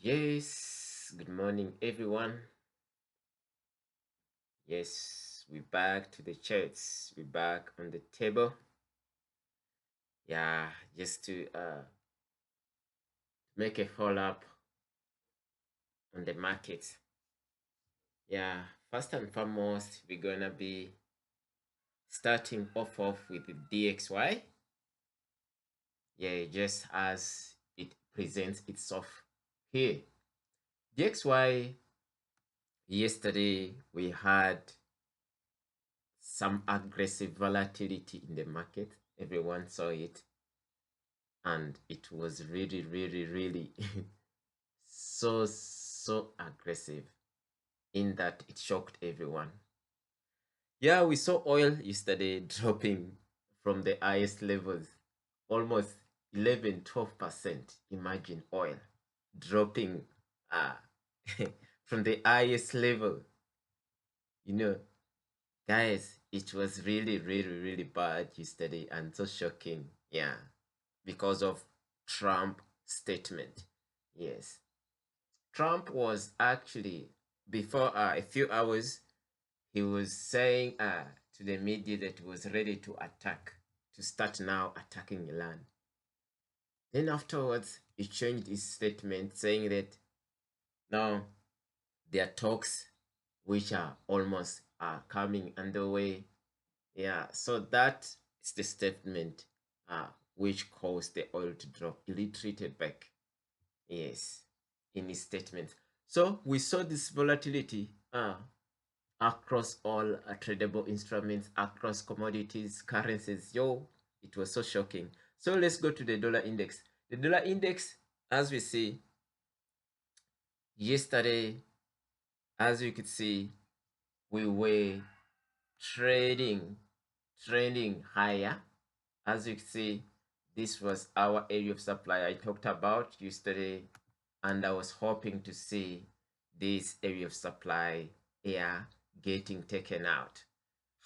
Yes, good morning, everyone. Yes, we're back to the charts. We're back on the table. Yeah, just to make a follow-up on the market. Yeah, first and foremost, we're gonna be starting off with the DXY. Yeah, just as it presents itself here. DXY, yesterday we had some aggressive volatility in the market. Everyone saw it, and it was really so aggressive in that it shocked everyone. Yeah, we saw oil yesterday dropping from the highest levels, almost 11-12%. Imagine oil dropping uh, from the highest level. You know, guys, it was really bad yesterday and so shocking. Yeah, because of Trump statement. Yes, Trump was actually, before a few hours, he was saying to the media that he was ready to attack, to start now attacking Iran. Then afterwards, he changed his statement saying that now there are talks which are almost coming underway. Yeah, so that is the statement which caused the oil to drop. He retreated back. Yes, in his statement. So we saw this volatility across all tradable instruments, across commodities, currencies. Yo, it was so shocking. So let's go to the dollar index. The dollar index, as we see, yesterday, as you could see, we were trending higher. As you can see, this was our area of supply I talked about yesterday, and I was hoping to see this area of supply here getting taken out.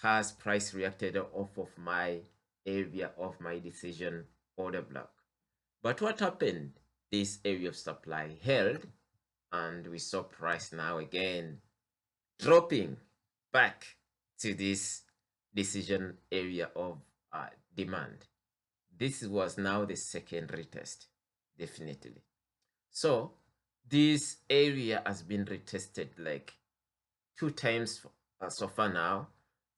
Has price reacted off of my area of my decision order block? But what happened? This area of supply held, and we saw price now again dropping back to this decision area of demand. This was now the second retest, definitely. So this area has been retested like 2 times so far now.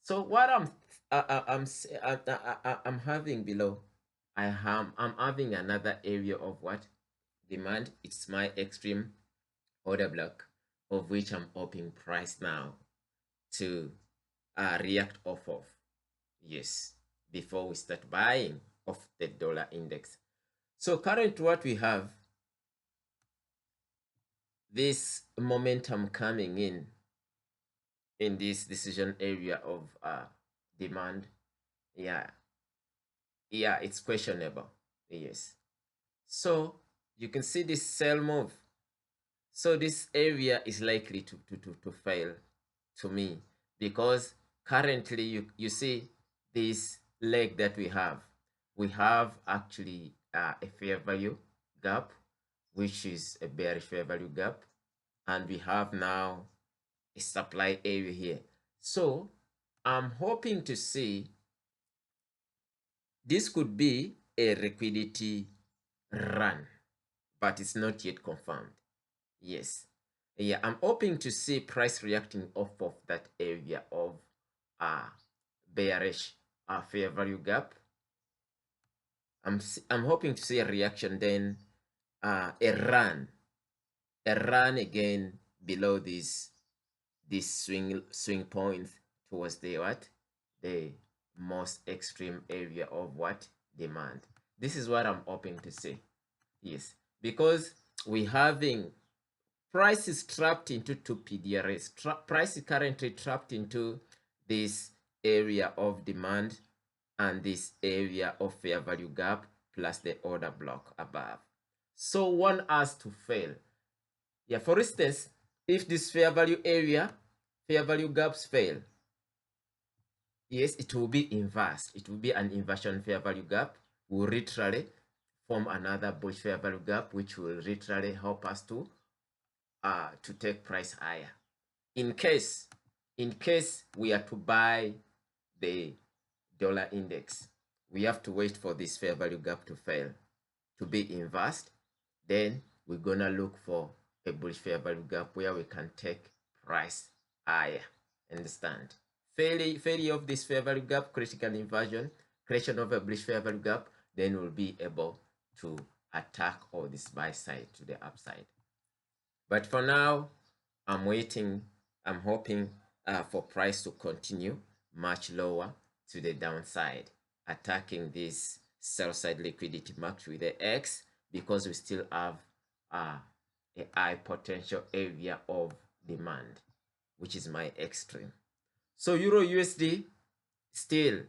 So what I'm having below, I'm having another area of what demand. It's my extreme order block, of which I'm hoping price now to react off of. Yes, before we start buying of the dollar index. So current what we have, this momentum coming in this decision area of demand. Yeah, it's questionable. Yes, so you can see this sell move. So this area is likely to fail to me, because currently you see this leg that we have actually a fair value gap, which is a bearish fair value gap, and we have now a supply area here. So I'm hoping to see this could be a liquidity run, but it's not yet confirmed. Yes, yeah, I'm hoping to see price reacting off of that area of bearish fair value gap. I'm hoping to see a reaction, then a run again below this swing points towards the what, the most extreme area of what, demand. This is what I'm hoping to see. Yes, because we having price is trapped into two PDRs. Price is currently trapped into this area of demand and this area of fair value gap plus the order block above. So one has to fail. Yeah, for instance, if this fair value gaps fail, yes, it will be inverse. It will be an inversion fair value gap. Will literally form another bullish fair value gap, which will literally help us to to take price higher. In case we are to buy the dollar index, we have to wait for this fair value gap to fail, to be inversed. Then we're gonna look for a bullish fair value gap where we can take price higher. Understand? Failure of this fair value gap, critical inversion, creation of a bullish fair value gap, then we'll be able to attack all this buy side to the upside. But for now, I'm waiting. I'm hoping for price to continue much lower to the downside, attacking this sell side liquidity marked with the X, because we still have a high potential area of demand, which is my extreme. So Euro USD, still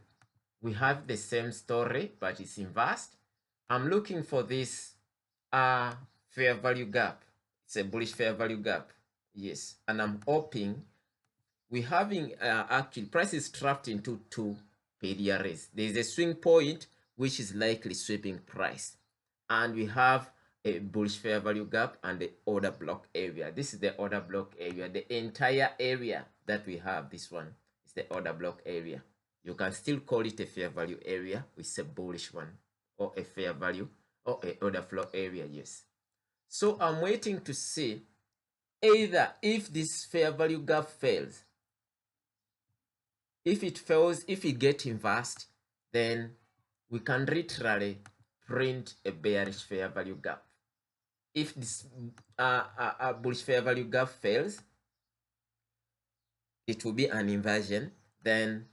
we have the same story, but it's inversed. I'm looking for this fair value gap. It's a bullish fair value gap. Yes, and I'm hoping we're having actually price is trapped into two paid areas. There's a swing point which is likely sweeping price, and we have a bullish fair value gap and the order block area. This is the order block area. The entire area that we have, this one is the order block area. You can still call it a fair value area. It's a bullish one, or a fair value, or a order flow area. Yes. So I'm waiting to see either if this fair value gap fails. If it fails, if it gets inversed, then we can literally print a bearish fair value gap. If this bullish fair value gap fails, it will be an inversion. Then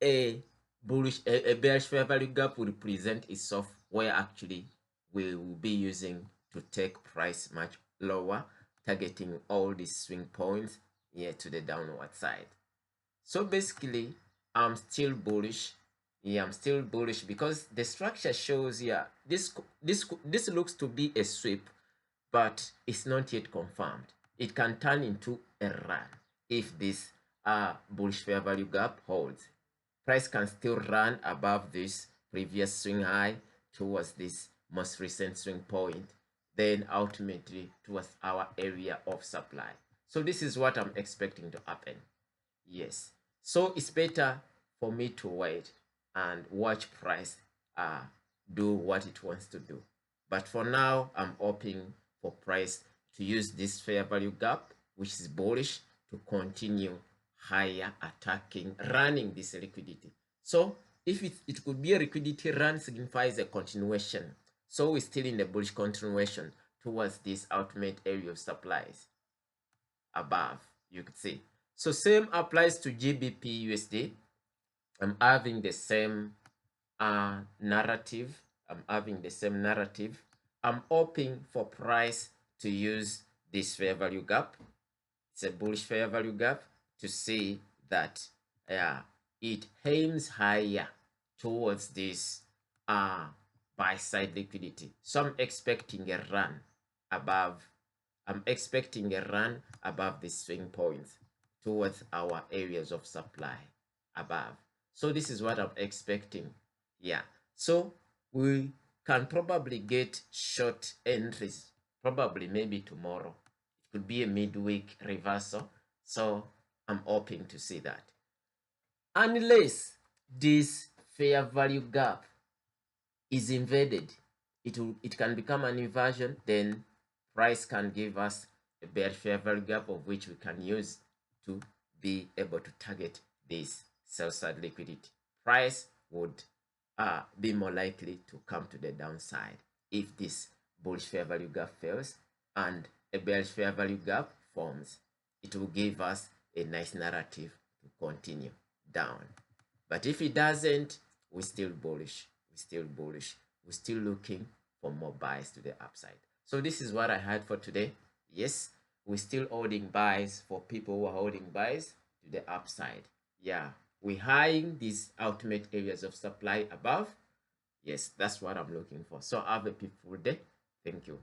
a bearish fair value gap will represent itself, where actually we will be using to take price much lower, targeting all these swing points here to the downward side. So basically, I'm still bullish. Yeah, I'm still bullish because the structure shows here, this looks to be a sweep, but it's not yet confirmed. It can turn into a run if this bullish fair value gap holds. Price can still run above this previous swing high towards this most recent swing point, then ultimately towards our area of supply. So this is what I'm expecting to happen. Yes. So it's better for me to wait and watch price do what it wants to do. But for now, I'm hoping for price to use this fair value gap, which is bullish, to continue higher, attacking, running this liquidity. So if it could be a liquidity run, signifies a continuation. So we're still in the bullish continuation towards this ultimate area of supplies above, you could see. So same applies to Gbpusd. I'm having the same narrative. I'm hoping for price to use this fair value gap. It's a bullish fair value gap, to see that it aims higher towards this buy side liquidity. So I'm expecting a run above. I'm expecting a run above the swing points towards our areas of supply above. So this is what I'm expecting. Yeah. So we can probably get short entries, probably maybe tomorrow. It could be a midweek reversal. So I'm hoping to see that. Unless this fair value gap is invaded, it can become an inversion, then price can give us a bearish fair value gap, of which we can use to be able to target this sell side liquidity. Price would be more likely to come to the downside if this bullish fair value gap fails and a bearish fair value gap forms. It will give us a nice narrative to continue down. But if it doesn't, we're still bullish. We're still looking for more buys to the upside. So this is what I had for today. Yes, we're still holding buys for people who are holding buys to the upside. Yeah, we're eyeing these ultimate areas of supply above. Yes, that's what I'm looking for. So have a peaceful day. Thank you.